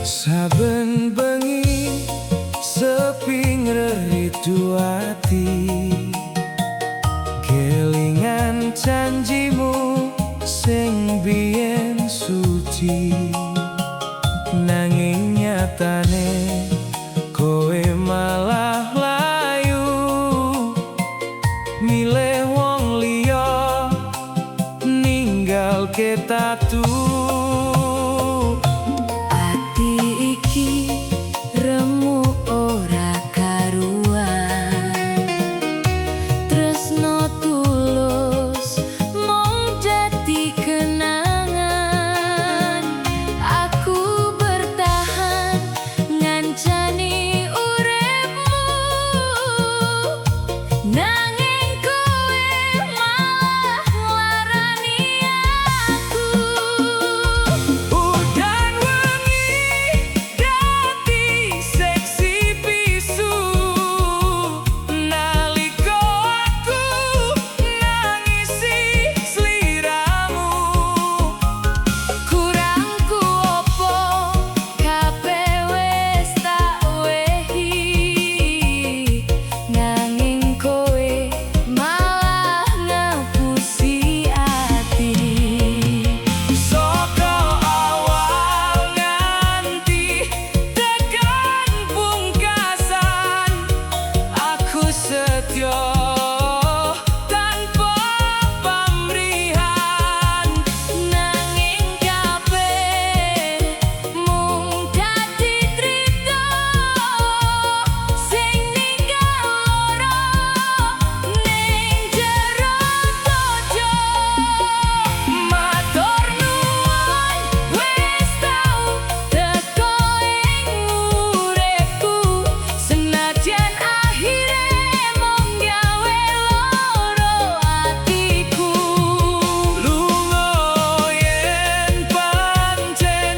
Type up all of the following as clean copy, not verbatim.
Saben bengi sepi ngeritu ati, kelingan janjimu sing biyen suci. Nanging nyatane kowe malah layu, milih wong liya ninggalke tatu. Ati iki remu ora karuan, tresno tulus mung dadi kenangan. Aku bertahan ngancani uripmu, nanging kowe malah nglarani aku. Udan wengi dadi seksi bisu, nalika aku nangisi sliramu. Kurangku opo kabeh wis tak wehi, nanging kowe malah ngapusi ati. Saka awal nganti tekan pungkasan, aku setya tanpa pamrihan. Nanging kabeh mung dadi trita sing ninggal lara ning jero dojo. Matur nuwun Wis tau teko ing uripku, senajan akhire mung gawe loro atiku. lunga yen pancen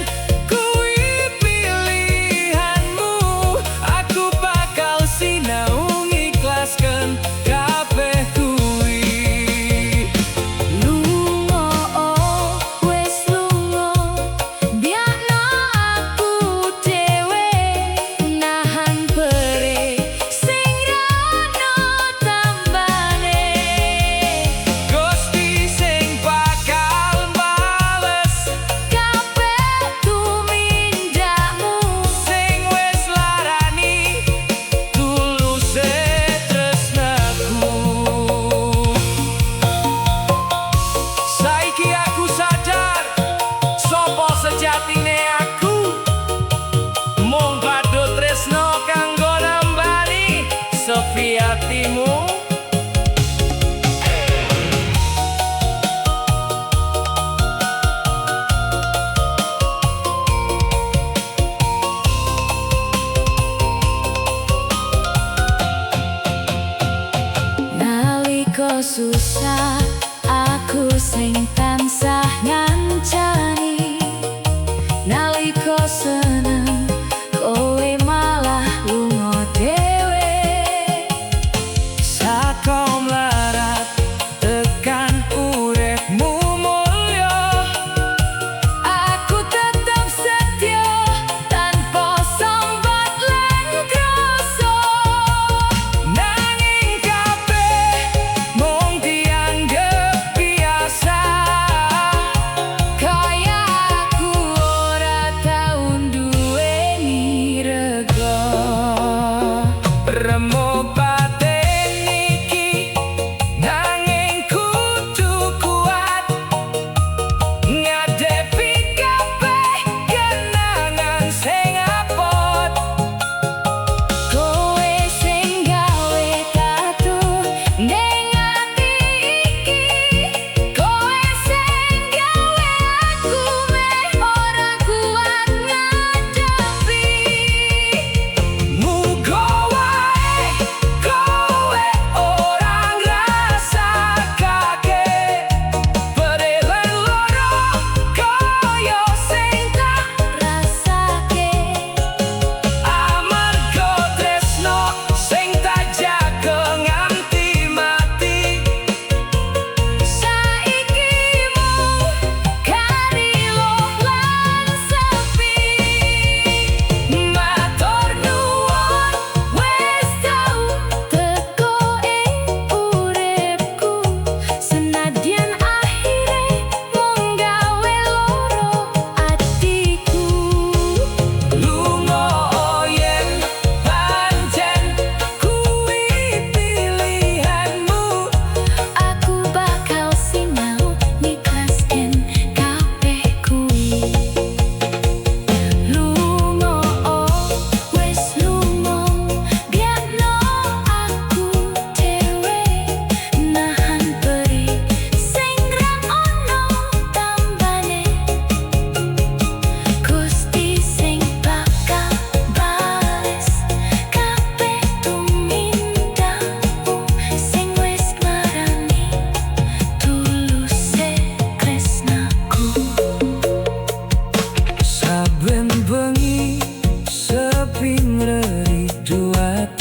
kuwi pilihanmu. Aku bakal sinau ngikhlasken kabeh kuwi. Lunga wis lunga, biakno aku dhewe nahan perih sing ra ono tambane. Gusti sing bakal bales Kabeh tumindakmu, sing wis larani tuluse tresnaku. Saiki aku sadar sapa sejatine aku, mung badhe tresno kanggo nambani sepi atimu. nalika susah aku sing tansah ngancani, nalika seneng kowe malah lunga dhewe. Saka mlarat tekan uripmu mulya, Aku tetep setya tanpa sambat lan krasa. nanging kabeh mung dianggep biasa.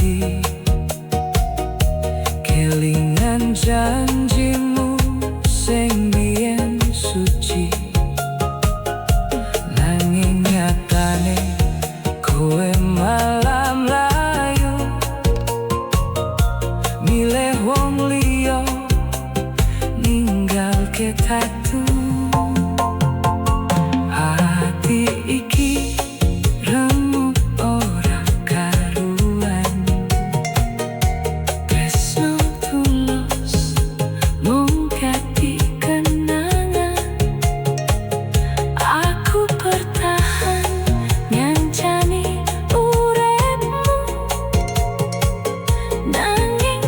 lagi. Kelingan janjimu sing biyen suci, nanging nyatane kowe malah mlayu, milih wong liya ninggalke tatu. Hati iki remuk ora karuan, tresno tulus mung dadi kenangan. Aku bertahan nyancani uripmu, nanging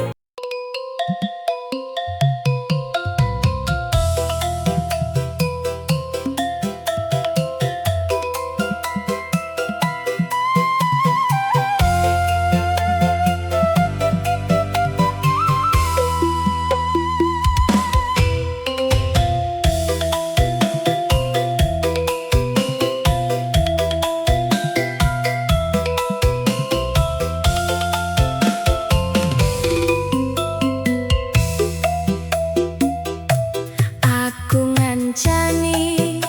aku ngancani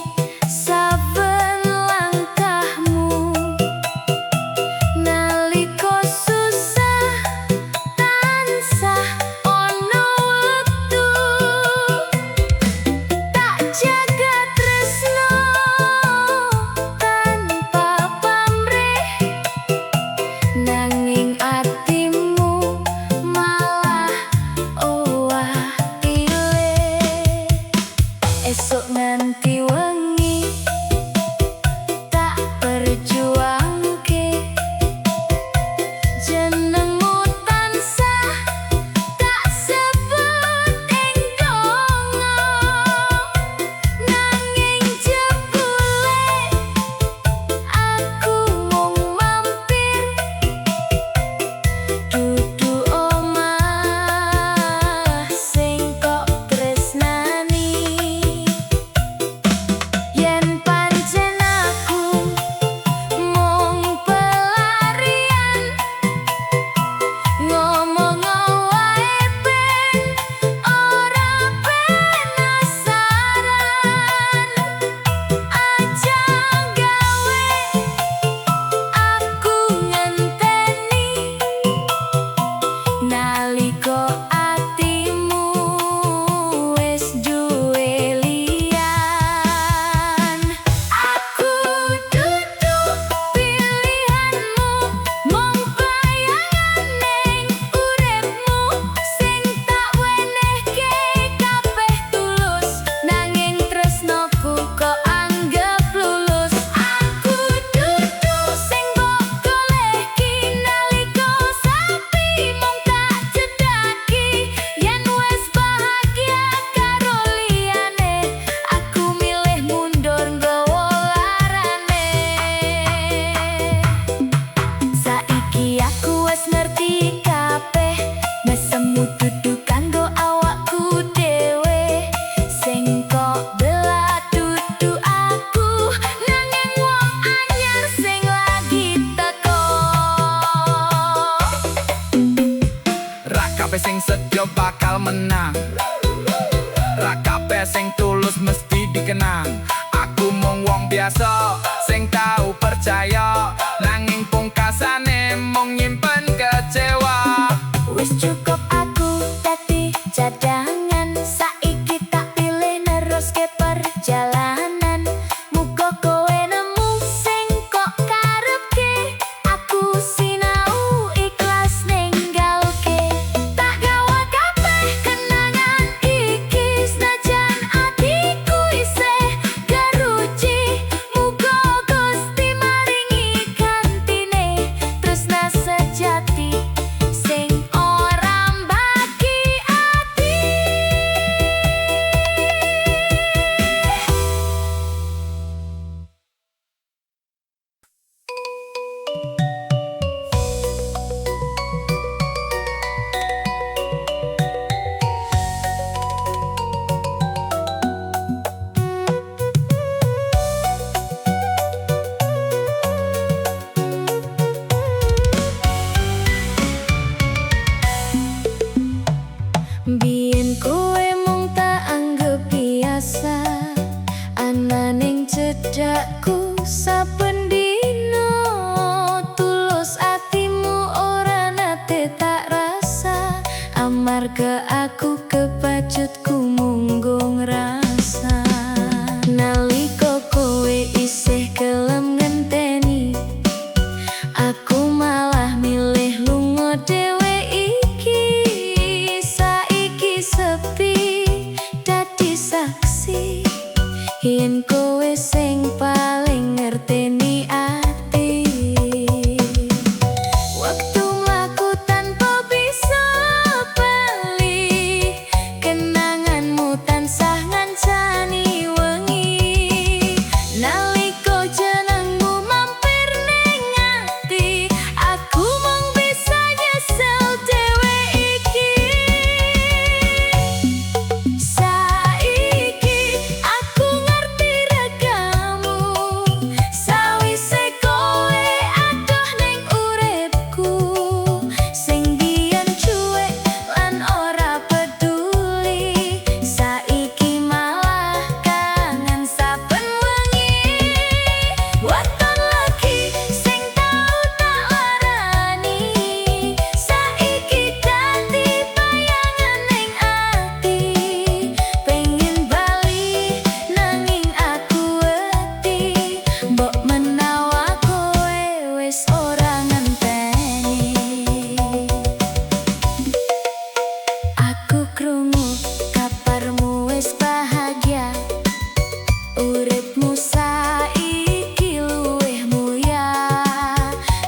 saben langkahmu, nalika susah tansah ono wektu, tak jaga tresno tanpa pamrih, nanging atimu malah owah pilih. Esok nganti wengi tak perjuangke, jenengmu tansah tak sebut ing donga, nanging jebule aku mung mampir dudu omah sing kok tresnani. Yen pancen aku mung pelarian, ngomong wae ben ora penasaran, aja gawe aku ngenteni nalika atimu wis duwe liyan. Aku dudu pilihanmu, mung bayangan ning uripmu sing tak wenehke kabeh tulus, nanging tresnoku kok anggap lulus. Aku dudu sing mbok goleki nalika sapi mung tak cedhaki, yen wis bahagia karo liyane aku milih mundur nggawa larane. Saiki aku wis ngerti kabeh, mesemu dudu kanggo awakku dhewe, sing kok bela dudu aku, nanging wong anyar sing lagi teko. Ra kabeh sing setia bakal menang, ra kabeh sing tulus mesti dikenang. Aku mung wong biasa sing tau percaya, nanging pungkasane mung nyimpen kecewa. Wis cukup aku dadi cadangan, saiki tak pilih neruske perjalanan. Muga kowe nemu sing kok karepke, aku sinau ikhlas ninggalke, tak gawa kabeh kenangan wujudku munggung rasa. Nalika kowe isih gelem ngenteni, aku malah milih lunga dhewe iki. Saiki sepi dadi saksi, yen kowe sing paling ngerteni ati. Waktu mlaku tanpa bisa bali, kenanganmu tansah ngancani wengi. Nalika jenengmu mampir ning ati, aku mung bisa nyesel dhewe iki. Saiki aku ngerti regamu, sawise kowe adoh ning uripku. Sing biyen cuek lan ora peduli, saiki malah kangen saben wengi. Weton lagi sing tau tak larani, saiki dadi bayangan ning ati. Pengen bali nanging aku wedi, mbok menawa kowe wis ora ngenteni. Aku krungu kabarmu wis bahagia, uripmu saiki luwih mulia.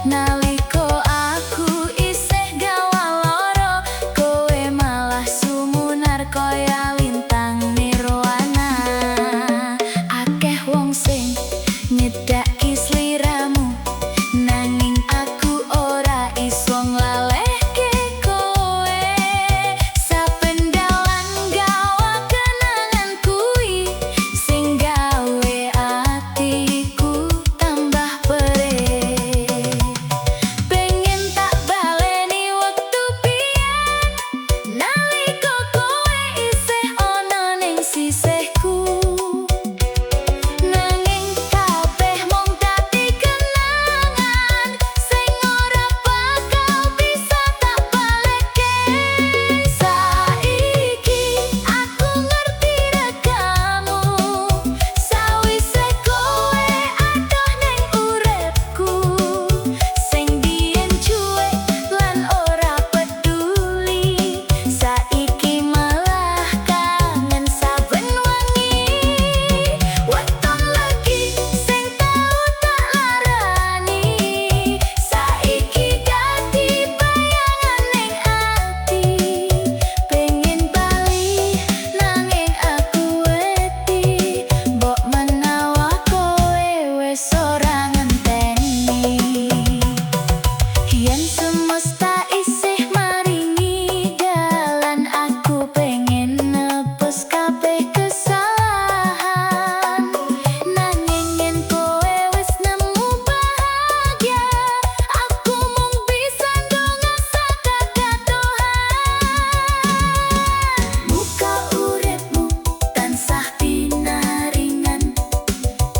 Nalika aku isih gawa lara, kowe malah sumunar kaya lintang nirwana. Akeh wong sing nyedaki sliramu, nanging aku ora iso nglalehke kowe. Saben dalan gawa kenangan kuwi, sing gawe atiku tambah perih. Pengen tak baleni wektu biyen, nalika kowe isih ana ning sisihku. Nanging kabeh mung dadi kenangan, sing ora bakal bisa tak balekke. Saiki aku ngerti regamu, sawise kowe adoh ning uripku. Sing biyen cuek lan ora peduli, saiki malah kangen saben wengi. Weton lagi sing tau tak larani, saiki dadi bayangan ning ati. Pengen bali nanging aku wedi, mbok menawa kowe wis ora ngenteni. Yen semesta isih maringi dalan, aku pengen nebus kabeh kesalahan. Nanging yen kowe wis nemu bahagia, aku mung bisa ndonga sakagatohan. Muka uripmu tansah pinaringan,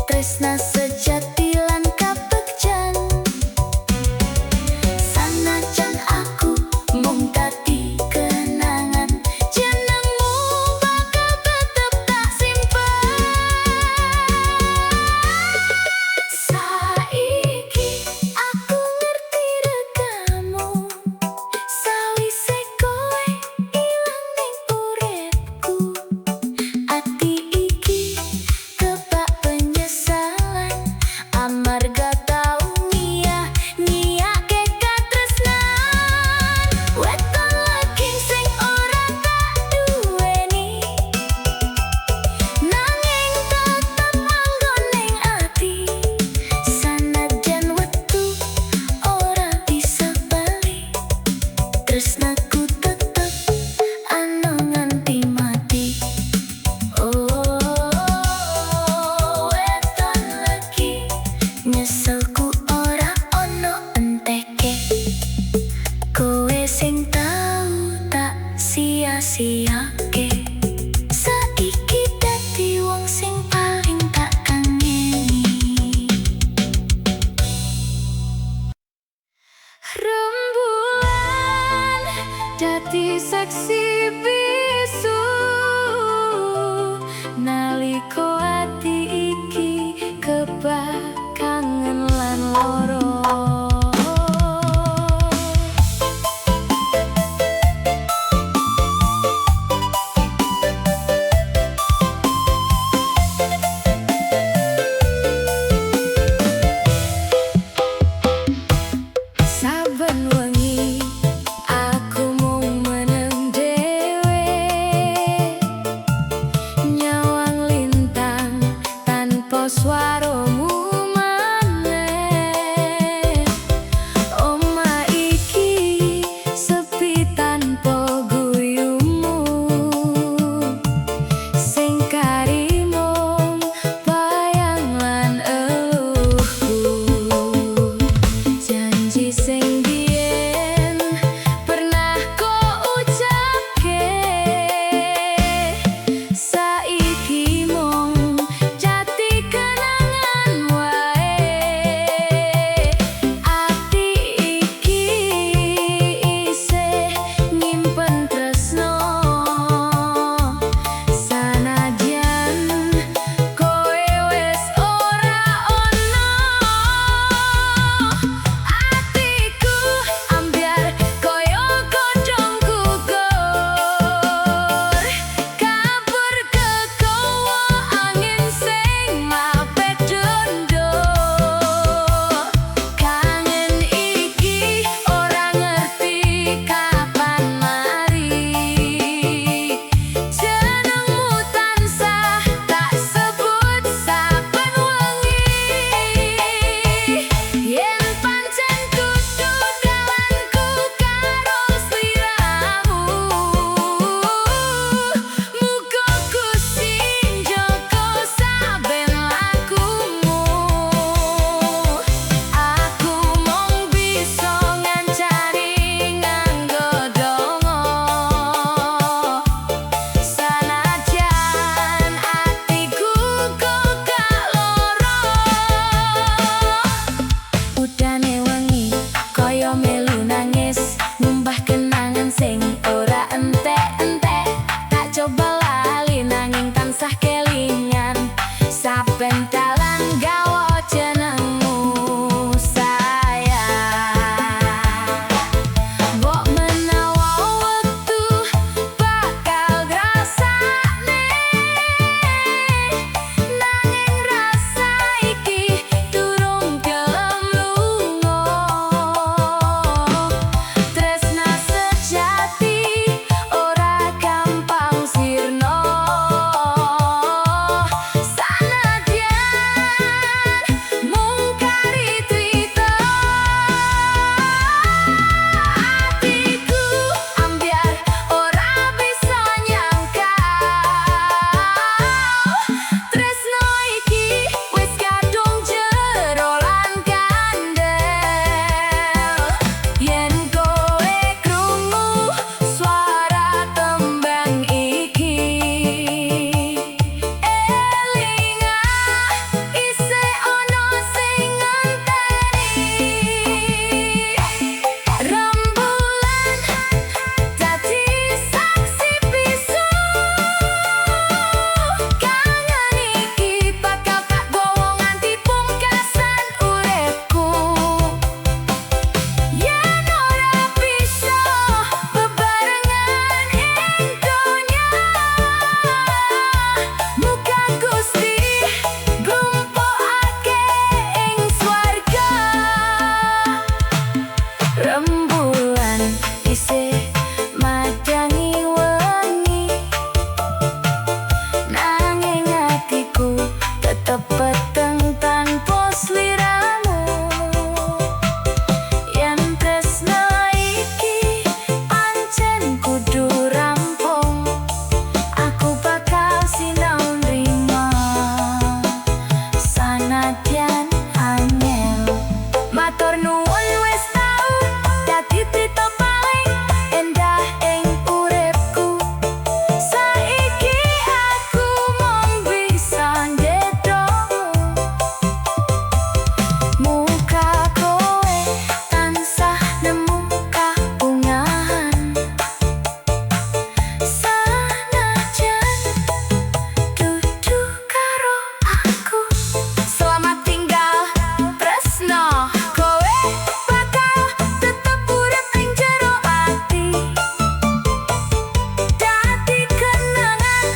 tresna sejati lan kabegjan. Sanajan aku mung dadi kenangan, jenengmu bakal tetep tak simpen. Saiki aku ngerti regamu, sawise kowe ilang ning uripku. Ati iki kebak penyesalan, amarga tau ngiyake katresnan. Weton lagi sing ora tak duweni, nanging tetep manggon ning ati. Sanajan wektu ora bisa bali, tresnaku tetep ana nganti mati. Weton lagi nyeselku ora ono enteke, kowe sing tau tak sia-siake. Saiki dadi wong sing paling tak kangeni. Rembulan dadi saksi bisu Matur nuwun wis tau dadi trito paling endah ing uripku. Saiki aku mung bisa ndedokmu. Muka kowe tansah nemu kabungahan, sanajan dudu karo aku. Selamat tinggal tresno, kowe bakal tetep urip ing jero ati. Dadi kenangan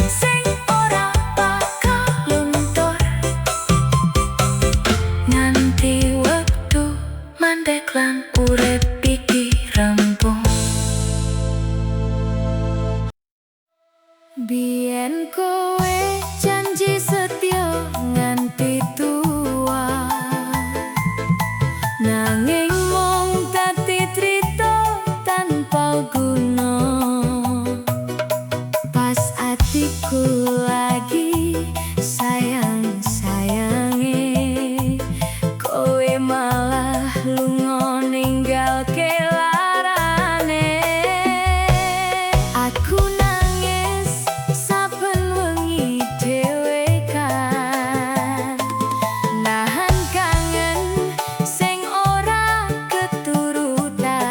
sing ora bakal luntur nganti wektu mandek lan urip iki rampung. Biyen kowe janji setia nganti tua, nanging mung dadi trito tanpa guna. Pas atiku lagi sayang-sayange, kowe malah lunga ninggalke larane. Aku nangis saben wengi dhewekan, nahan kangen sing ora keturutan.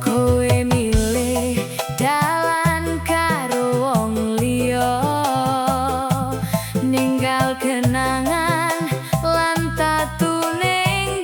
Kowe milih dalan karo wong liya, ninggal kenangan lan tatu ning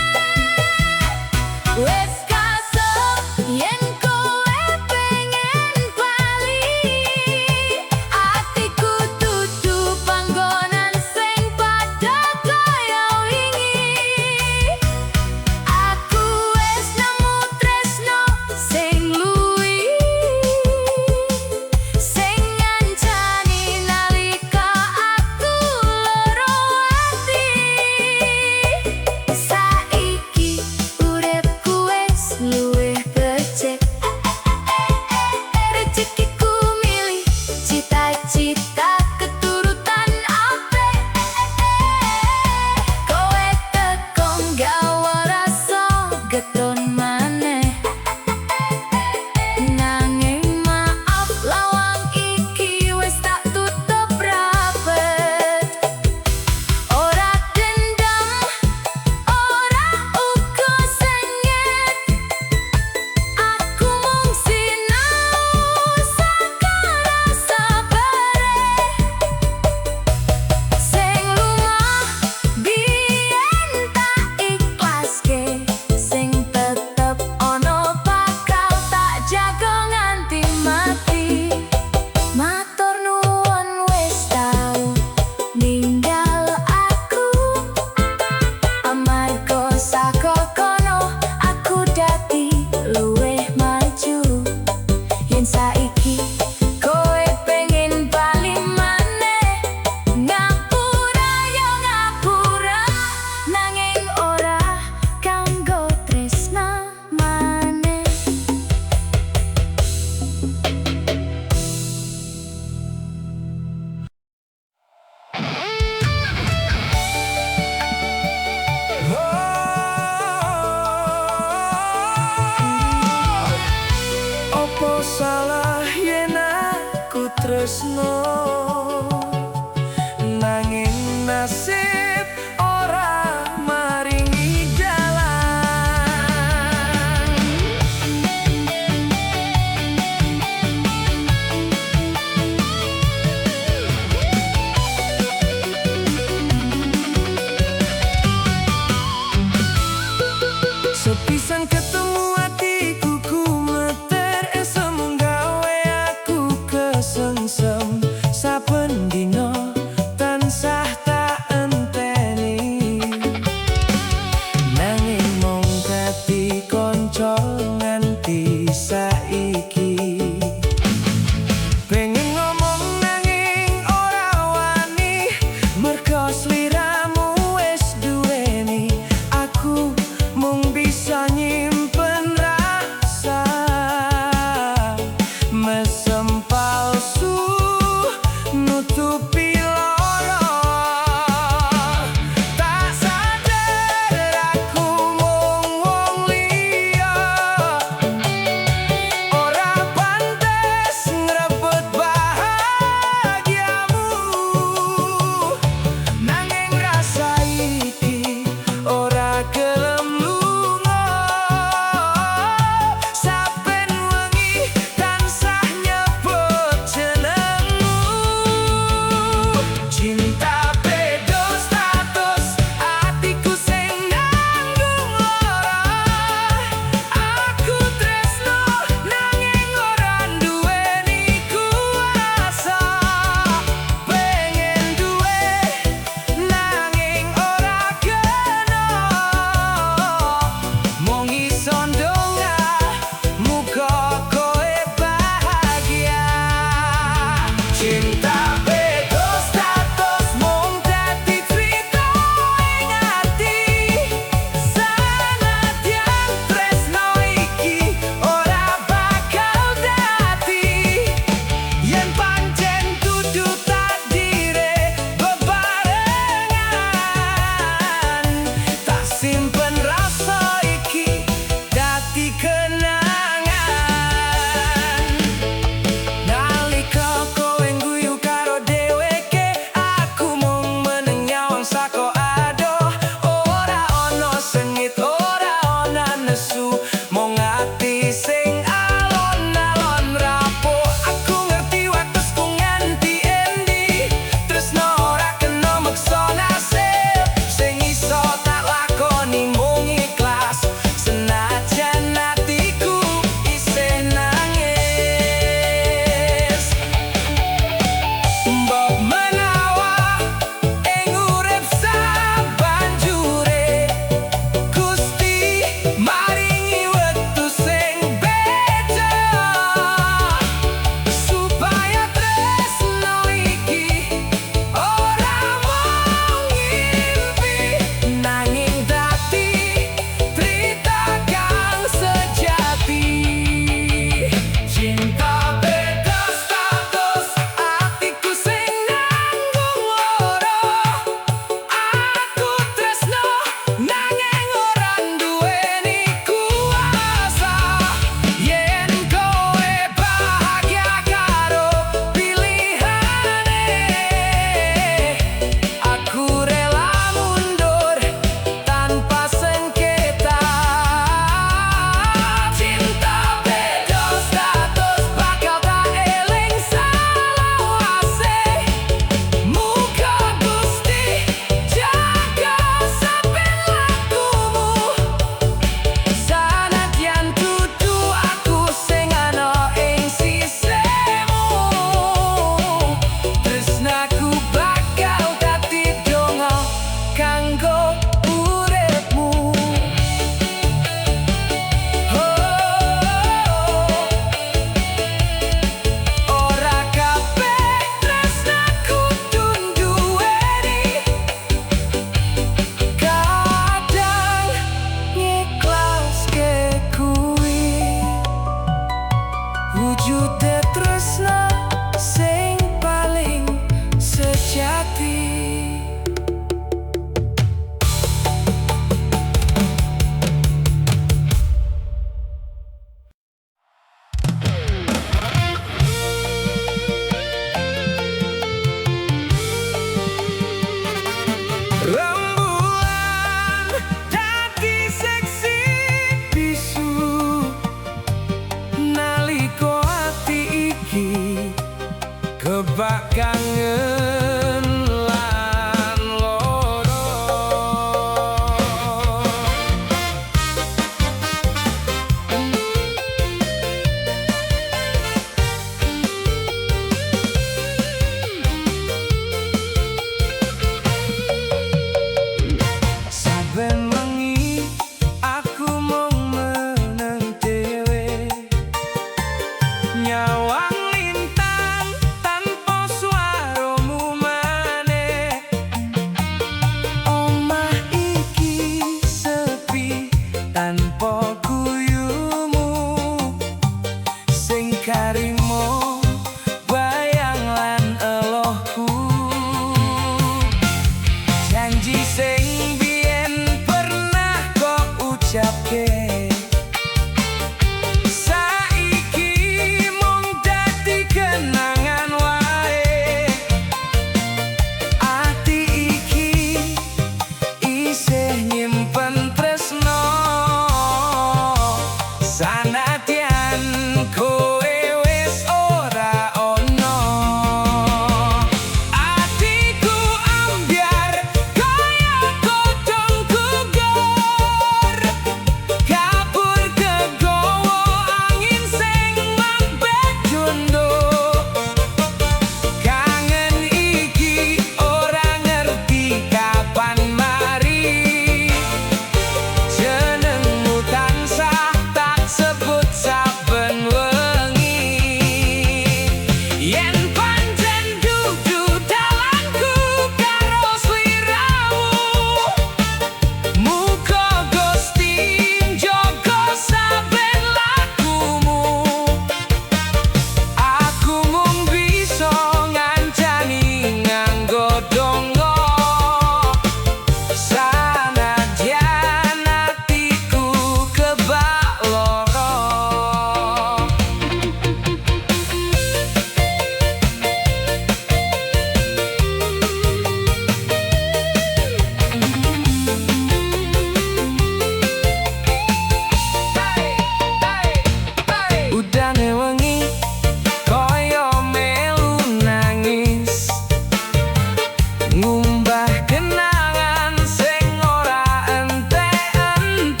ngumbah kenangan sing ora entek-entek.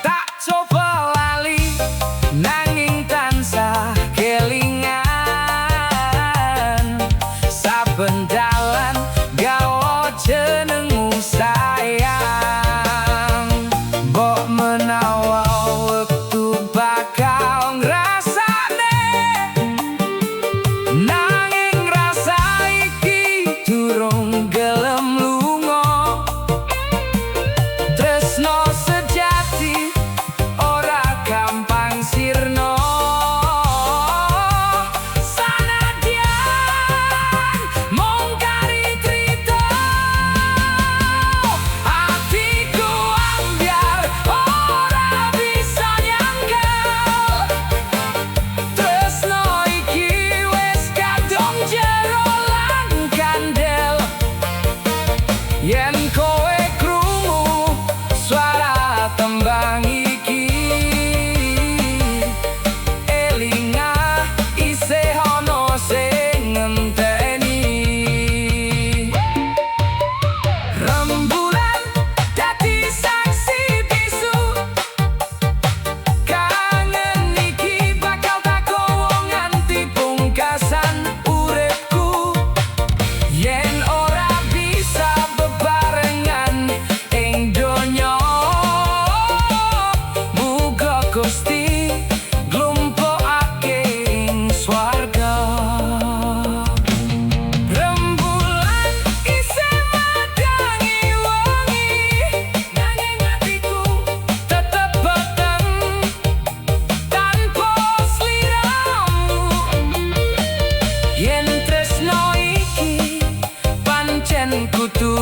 Tak coba lali nanging tansah kelingan, saben dalan gawa jenengmu sayang. Mbok menawa wektu bakal ngrasane, nanging rasa iki durung gelem lunga. Tresno sejati ora gampang sirna, sanadyan mung kari trita. Atiku ambyar ora bisa nyangkal, tresno iki wis kadung jero lan kandel. Yen kowe krungu suara tembang iki, elingah isih ana sing ngenteni. Rembulan dadi saksi bisu, kangen iki bakal tak kowo nganti pungkasan uripku. Yen ora bisa bebarengan ing donya, muga Gusti nglumpukake ing swarga. Rembulan isih madangi wengi, nanging atiku tetep peteng tanpa sliramu. Yen tresno iki pancen kudu